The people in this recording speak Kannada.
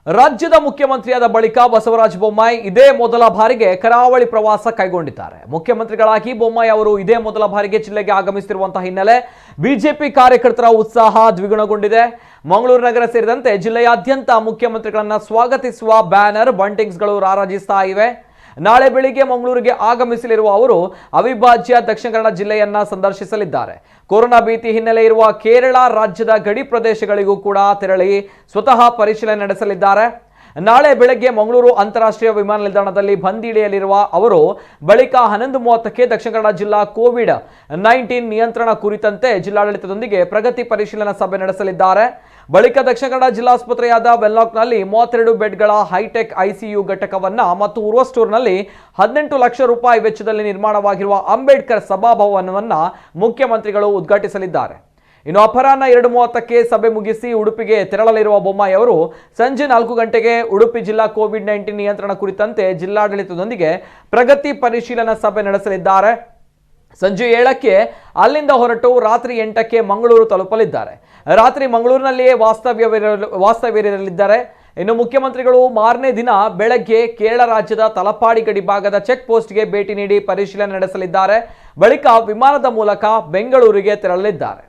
ರಾಜ್ಯದ ಮುಖ್ಯಮಂತ್ರಿಯಾದ ಬಳಿಕ ಬಸವರಾಜ ಬೊಮ್ಮಾಯಿ ಇದೇ ಮೊದಲ ಬಾರಿಗೆ ಕರಾವಳಿ ಪ್ರವಾಸ ಕೈಗೊಂಡಿದ್ದಾರೆ. ಮುಖ್ಯಮಂತ್ರಿಗಳಾಗಿ ಬೊಮ್ಮಾಯಿ ಅವರು ಇದೇ ಮೊದಲ ಬಾರಿಗೆ ಜಿಲ್ಲೆಗೆ ಆಗಮಿಸುತ್ತಿರುವಂತಹ ಹಿನ್ನೆಲೆ ಬಿಜೆಪಿ ಕಾರ್ಯಕರ್ತರ ಉತ್ಸಾಹ ದ್ವಿಗುಣಗೊಂಡಿದೆ. ಮಂಗಳೂರು ನಗರ ಸೇರಿದಂತೆ ಜಿಲ್ಲೆಯಾದ್ಯಂತ ಮುಖ್ಯಮಂತ್ರಿಗಳನ್ನ ಸ್ವಾಗತಿಸುವ ಬ್ಯಾನರ್ ಬಂಟಿಂಗ್ಸ್ಗಳು ರಾರಾಜಿಸ್ತಾ ಇವೆ. ನಾಳೆ ಬೆಳಿಗ್ಗೆ ಮಂಗಳೂರಿಗೆ ಆಗಮಿಸಲಿರುವ ಅವರು ಅವಿಭಾಜ್ಯ ದಕ್ಷಿಣ ಕನ್ನಡ ಜಿಲ್ಲೆಯನ್ನ ಸಂದರ್ಶಿಸಲಿದ್ದಾರೆ. ಕೊರೋನಾ ಭೀತಿ ಹಿನ್ನೆಲೆ ಇರುವ ಕೇರಳ ರಾಜ್ಯದ ಗಡಿ ಪ್ರದೇಶಗಳಿಗೂ ಕೂಡ ತೆರಳಿ ಸ್ವತಃ ಪರಿಶೀಲನೆ ನಡೆಸಲಿದ್ದಾರೆ. ನಾಳೆ ಬೆಳಗ್ಗೆ ಮಂಗಳೂರು ಅಂತಾರಾಷ್ಟ್ರೀಯ ವಿಮಾನ ನಿಲ್ದಾಣದಲ್ಲಿ ಬಂದಿಳಿಯಲಿರುವ ಅವರು ಬಳಿಕ 11:30ಕ್ಕೆ ದಕ್ಷಿಣ ಕನ್ನಡ ಜಿಲ್ಲಾ ಕೋವಿಡ್-19 ನಿಯಂತ್ರಣ ಕುರಿತಂತೆ ಜಿಲ್ಲಾಡಳಿತದೊಂದಿಗೆ ಪ್ರಗತಿ ಪರಿಶೀಲನಾ ಸಭೆ ನಡೆಸಲಿದ್ದಾರೆ. ಬಳಿಕ ದಕ್ಷಿಣ ಕನ್ನಡ ಜಿಲ್ಲಾಸ್ಪತ್ರೆಯಾದ ವೆನ್ಲಾಕ್ನಲ್ಲಿ 32 ಬೆಡ್ಗಳ ಹೈಟೆಕ್ ಐಸಿಯು ಘಟಕವನ್ನ ಮತ್ತು ಉರ್ವ ಸ್ಟೋರ್ನಲ್ಲಿ 18 ಲಕ್ಷ ರೂಪಾಯಿ ವೆಚ್ಚದಲ್ಲಿ ನಿರ್ಮಾಣವಾಗಿರುವ ಅಂಬೇಡ್ಕರ್ ಸಭಾಭವನವನ್ನ ಮುಖ್ಯಮಂತ್ರಿಗಳು ಉದ್ಘಾಟಿಸಲಿದ್ದಾರೆ. ಇನ್ನು ಅಪರಾಹ್ನ 2:30ಕ್ಕೆ ಸಭೆ ಮುಗಿಸಿ ಉಡುಪಿಗೆ ತೆರಳಲಿರುವ ಬೊಮ್ಮಾಯಿ ಅವರು ಸಂಜೆ 4 ಗಂಟೆಗೆ ಉಡುಪಿ ಜಿಲ್ಲಾ ಕೋವಿಡ್-19 ನಿಯಂತ್ರಣ ಕುರಿತಂತೆ ಜಿಲ್ಲಾಡಳಿತದೊಂದಿಗೆ ಪ್ರಗತಿ ಪರಿಶೀಲನಾ ಸಭೆ ನಡೆಸಲಿದ್ದಾರೆ. ಸಂಜೆ 7ಕ್ಕೆ ಅಲ್ಲಿಂದ ಹೊರಟು ರಾತ್ರಿ 8ಕ್ಕೆ ಮಂಗಳೂರು ತಲುಪಲಿದ್ದಾರೆ. ರಾತ್ರಿ ಮಂಗಳೂರಿನಲ್ಲಿಯೇ ವಾಸ್ತವ್ಯವಿರಲಿದ್ದಾರೆ. ಇನ್ನು ಮುಖ್ಯಮಂತ್ರಿಗಳು ಮಾರನೇ ದಿನ ಬೆಳಗ್ಗೆ ಕೇರಳ ರಾಜ್ಯದ ತಲಪಾಡಿ ಗಡಿ ಭಾಗದ ಚೆಕ್ ಪೋಸ್ಟ್ಗೆ ಭೇಟಿ ನೀಡಿ ಪರಿಶೀಲನೆ ನಡೆಸಲಿದ್ದಾರೆ. ಬಳಿಕ ವಿಮಾನದ ಮೂಲಕ ಬೆಂಗಳೂರಿಗೆ ತೆರಳಲಿದ್ದಾರೆ.